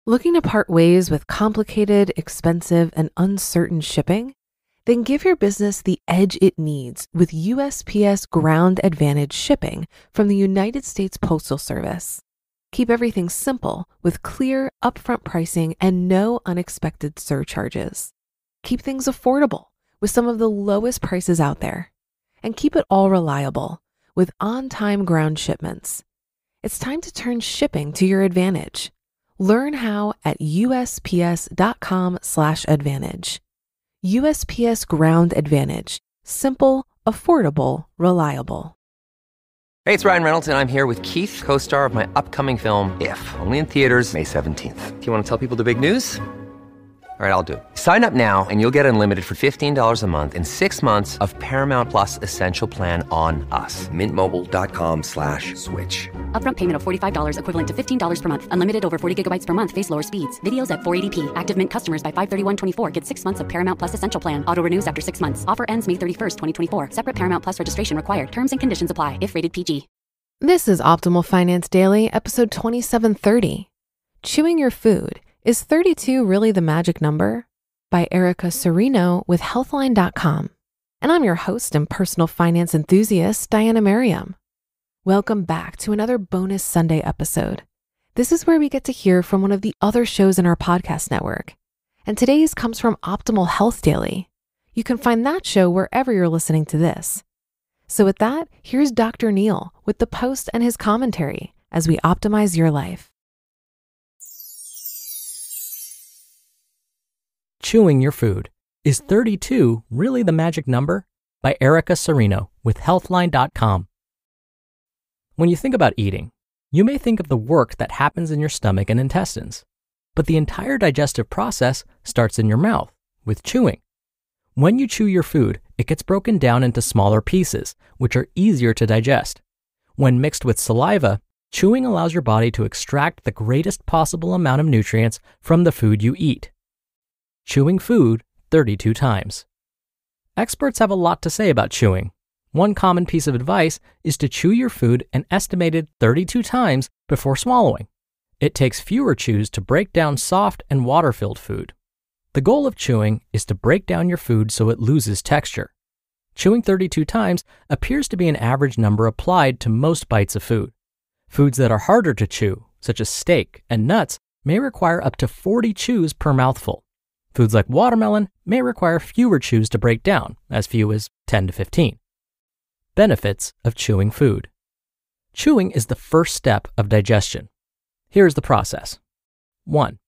Looking to part ways with complicated, expensive, and uncertain shipping? Then give your business the edge it needs with USPS Ground Advantage shipping from the United States Postal Service. Keep everything simple with clear, upfront pricing and no unexpected surcharges. Keep things affordable with some of the lowest prices out there. And keep it all reliable with on-time ground shipments. It's time to turn shipping to your advantage. Learn how at USPS.com/advantage. USPS Ground Advantage. Simple, affordable, reliable. Hey, it's Ryan Reynolds, and I'm here with Keith, co-star of my upcoming film, If, only in theaters May 17th. Do you want to tell people the big news? All right, I'll do it. Sign up now and you'll get unlimited for $15 a month and 6 months of Paramount Plus Essential Plan on us. MintMobile.com/switch. Upfront payment of $45 equivalent to $15 per month. Unlimited over 40 gigabytes per month. Face lower speeds. Videos at 480p. Active Mint customers by 531.24 get 6 months of Paramount Plus Essential Plan. Auto renews after 6 months. Offer ends May 31st, 2024. Separate Paramount Plus registration required. Terms and conditions apply if rated PG. This is Optimal Finance Daily, episode 2730. Chewing your food. Is 32 really the magic number? By Erica Cirino with Healthline.com. And I'm your host and personal finance enthusiast, Diana Merriam. Welcome back to another bonus Sunday episode. This is where we get to hear from one of the other shows in our podcast network. And today's comes from Optimal Health Daily. You can find that show wherever you're listening to this. So with that, here's Dr. Neil with the post and his commentary as we optimize your life. Chewing your food. Is 32 really the magic number? By Erica Cirino with Healthline.com. When you think about eating, you may think of the work that happens in your stomach and intestines. But the entire digestive process starts in your mouth, with chewing. When you chew your food, it gets broken down into smaller pieces, which are easier to digest. When mixed with saliva, chewing allows your body to extract the greatest possible amount of nutrients from the food you eat. Chewing food 32 times. Experts have a lot to say about chewing. One common piece of advice is to chew your food an estimated 32 times before swallowing. It takes fewer chews to break down soft and water-filled food. The goal of chewing is to break down your food so it loses texture. Chewing 32 times appears to be an average number applied to most bites of food. Foods that are harder to chew, such as steak and nuts, may require up to 40 chews per mouthful. Foods like watermelon may require fewer chews to break down, as few as 10 to 15. Benefits of chewing food. Chewing is the first step of digestion. Here's the process. 1.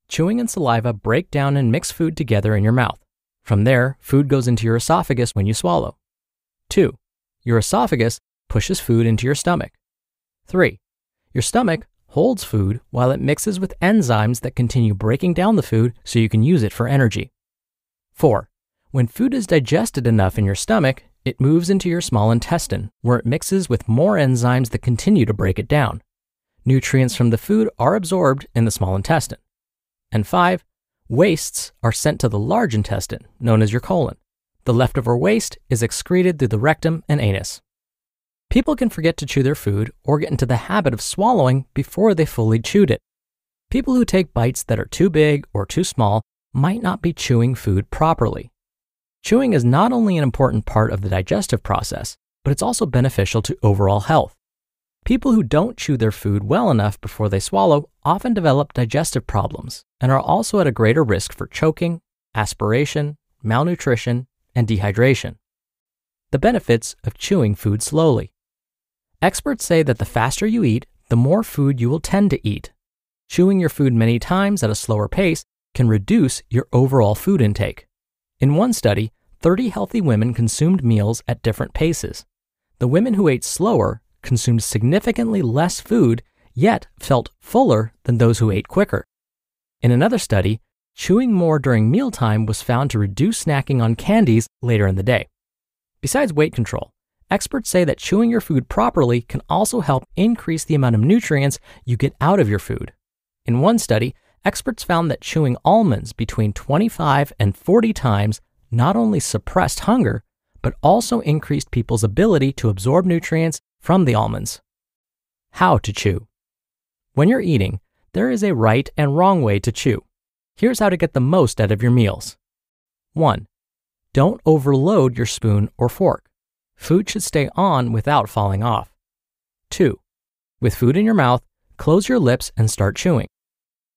Chewing and saliva break down and mix food together in your mouth. From there, food goes into your esophagus when you swallow. 2. Your esophagus pushes food into your stomach. 3. Your stomach holds food while it mixes with enzymes that continue breaking down the food so you can use it for energy. 4. When food is digested enough in your stomach, it moves into your small intestine, where it mixes with more enzymes that continue to break it down. Nutrients from the food are absorbed in the small intestine. And 5. Wastes are sent to the large intestine, known as your colon. The leftover waste is excreted through the rectum and anus. People can forget to chew their food or get into the habit of swallowing before they fully chewed it. People who take bites that are too big or too small might not be chewing food properly. Chewing is not only an important part of the digestive process, but it's also beneficial to overall health. People who don't chew their food well enough before they swallow often develop digestive problems and are also at a greater risk for choking, aspiration, malnutrition, and dehydration. The benefits of chewing food slowly. Experts say that the faster you eat, the more food you will tend to eat. Chewing your food many times at a slower pace can reduce your overall food intake. In one study, 30 healthy women consumed meals at different paces. The women who ate slower consumed significantly less food, yet felt fuller than those who ate quicker. In another study, chewing more during mealtime was found to reduce snacking on candies later in the day. Besides weight control, experts say that chewing your food properly can also help increase the amount of nutrients you get out of your food. In one study, experts found that chewing almonds between 25 and 40 times not only suppressed hunger, but also increased people's ability to absorb nutrients from the almonds. How to chew. When you're eating, There is a right and wrong way to chew. Here's how to get the most out of your meals. 1. Don't overload your spoon or fork. Food should stay on without falling off. 2. With food in your mouth, close your lips and start chewing.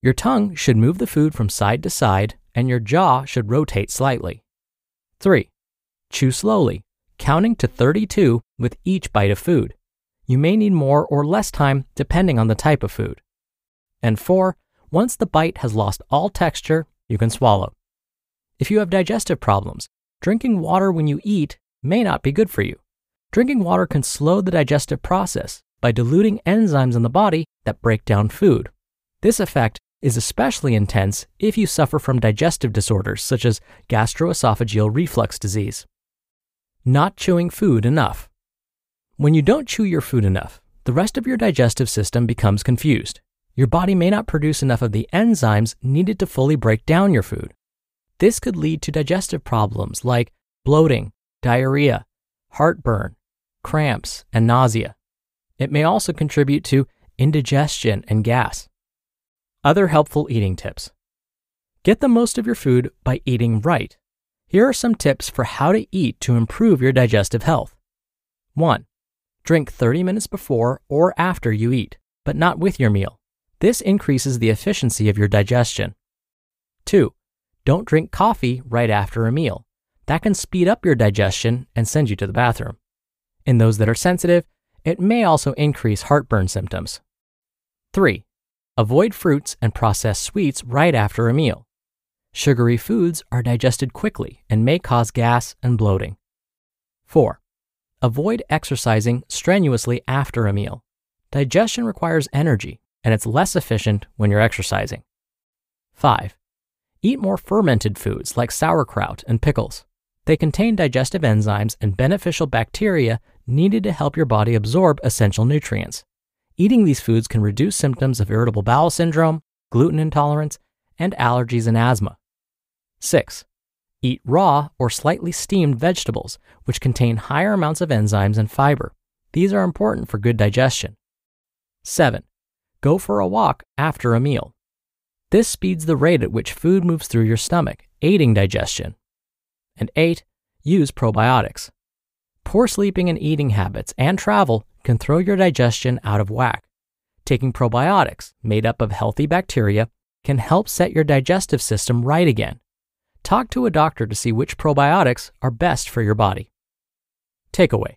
Your tongue should move the food from side to side, and your jaw should rotate slightly. 3. Chew slowly, counting to 32 with each bite of food. You may need more or less time depending on the type of food. And 4. Once the bite has lost all texture, you can swallow. If you have digestive problems, drinking water when you eat may not be good for you. Drinking water can slow the digestive process by diluting enzymes in the body that break down food. This effect is especially intense if you suffer from digestive disorders such as gastroesophageal reflux disease. Not chewing food enough. When you don't chew your food enough, the rest of your digestive system becomes confused. Your body may not produce enough of the enzymes needed to fully break down your food. This could lead to digestive problems like bloating, diarrhea, heartburn, cramps, and nausea. It may also contribute to indigestion and gas. Other helpful eating tips. Get the most of your food by eating right. Here are some tips for how to eat to improve your digestive health. 1. Drink 30 minutes before or after you eat, but not with your meal. This increases the efficiency of your digestion. 2. Don't drink coffee right after a meal. That can speed up your digestion and send you to the bathroom. In those that are sensitive, it may also increase heartburn symptoms. 3. Avoid fruits and processed sweets right after a meal. Sugary foods are digested quickly and may cause gas and bloating. 4. Avoid exercising strenuously after a meal. Digestion requires energy, and it's less efficient when you're exercising. 5. Eat more fermented foods like sauerkraut and pickles. They contain digestive enzymes and beneficial bacteria needed to help your body absorb essential nutrients. Eating these foods can reduce symptoms of irritable bowel syndrome, gluten intolerance, and allergies and asthma. 6. Eat raw or slightly steamed vegetables, which contain higher amounts of enzymes and fiber. These are important for good digestion. 7. Go for a walk after a meal. This speeds the rate at which food moves through your stomach, aiding digestion. And 8. Use probiotics. Poor sleeping and eating habits and travel can throw your digestion out of whack. Taking probiotics, made up of healthy bacteria, can help set your digestive system right again. Talk to a doctor to see which probiotics are best for your body. Takeaway.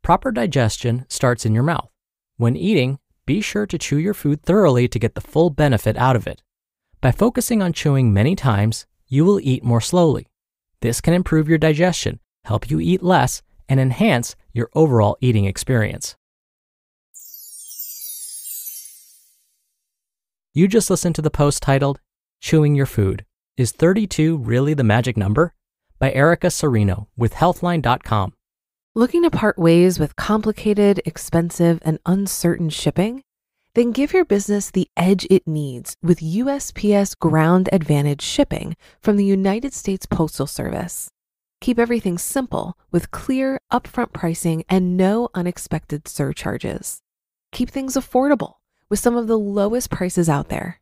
Proper digestion starts in your mouth. When eating, be sure to chew your food thoroughly to get the full benefit out of it. By focusing on chewing many times, you will eat more slowly. This can improve your digestion, help you eat less, and enhance your overall eating experience. You just listened to the post titled, Chewing Your Food. Is 32 Really the Magic Number? By Cirino with Healthline.com. Looking to part ways with complicated, expensive, and uncertain shipping? Then give your business the edge it needs with USPS Ground Advantage shipping from the United States Postal Service. Keep everything simple with clear, upfront pricing and no unexpected surcharges. Keep things affordable with some of the lowest prices out there.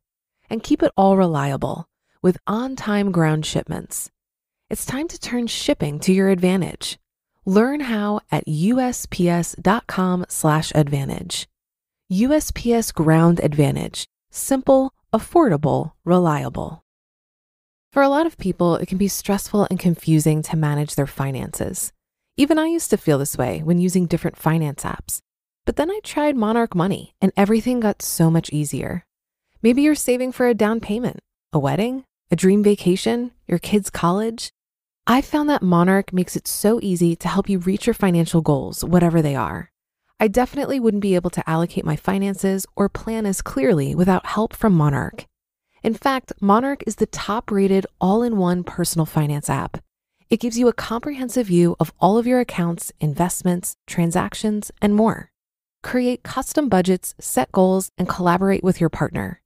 And keep it all reliable with on-time ground shipments. It's time to turn shipping to your advantage. Learn how at USPS.com/advantage. USPS Ground Advantage. Simple, affordable, reliable. For a lot of people, it can be stressful and confusing to manage their finances. Even I used to feel this way when using different finance apps. But then I tried Monarch Money and everything got so much easier. Maybe you're saving for a down payment, a wedding, a dream vacation, your kids' college. I found that Monarch makes it so easy to help you reach your financial goals, whatever they are. I definitely wouldn't be able to allocate my finances or plan as clearly without help from Monarch. In fact, Monarch is the top-rated all-in-one personal finance app. It gives you a comprehensive view of all of your accounts, investments, transactions, and more. Create custom budgets, set goals, and collaborate with your partner.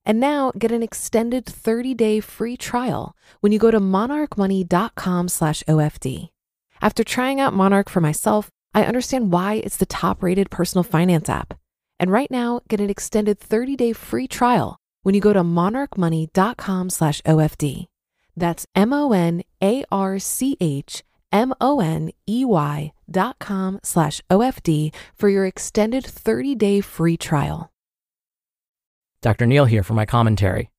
And now get an extended 30-day free trial when you go to monarchmoney.com/OFD. After trying out Monarch for myself, I understand why it's the top-rated personal finance app. And right now, get an extended 30-day free trial when you go to monarchmoney.com/OFD. That's monarchmoney.com/OFD for your extended 30-day free trial. Dr. Neil here for my commentary.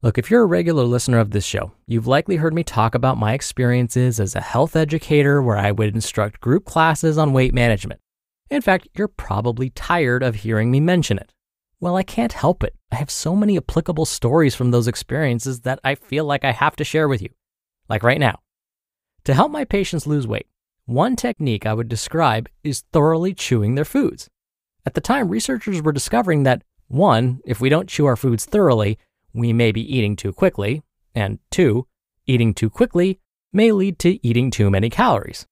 Look, if you're a regular listener of this show, you've likely heard me talk about my experiences as a health educator where I would instruct group classes on weight management. In fact, you're probably tired of hearing me mention it. Well, I can't help it. I have so many applicable stories from those experiences that I feel like I have to share with you. Like right now. To help my patients lose weight, one technique I would describe is thoroughly chewing their foods. At the time, researchers were discovering that 1, if we don't chew our foods thoroughly, we may be eating too quickly, and 2, eating too quickly may lead to eating too many calories.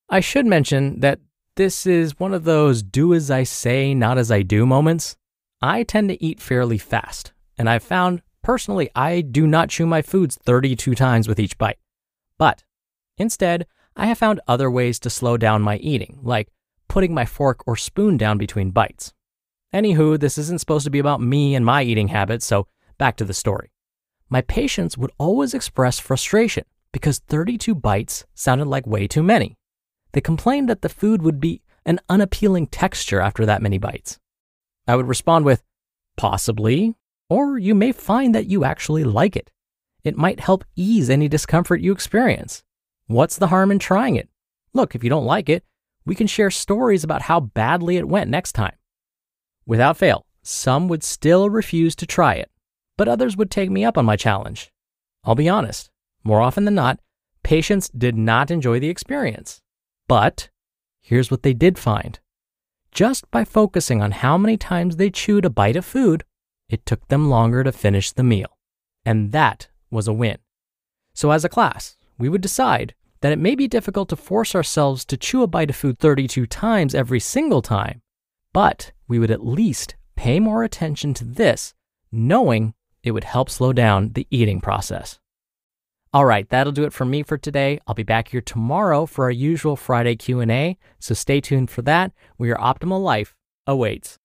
I should mention that this is one of those do as I say, not as I do moments. I tend to eat fairly fast, and I've found, personally, I do not chew my foods 32 times with each bite. But instead, I have found other ways to slow down my eating, like putting my fork or spoon down between bites. Anywho, this isn't supposed to be about me and my eating habits, so back to the story. My patients would always express frustration because 32 bites sounded like way too many. They complained that the food would be an unappealing texture after that many bites. I would respond with, possibly, or you may find that you actually like it. It might help ease any discomfort you experience. What's the harm in trying it? Look, if you don't like it, we can share stories about how badly it went next time. Without fail, some would still refuse to try it, but others would take me up on my challenge. I'll be honest, more often than not, patients did not enjoy the experience. But here's what they did find. Just by focusing on how many times they chewed a bite of food, it took them longer to finish the meal. And that was a win. So as a class, we would decide that it may be difficult to force ourselves to chew a bite of food 32 times every single time, but we would at least pay more attention to this, knowing it would help slow down the eating process. All right, that'll do it for me for today. I'll be back here tomorrow for our usual Friday Q&A, so stay tuned for that, where your optimal life awaits.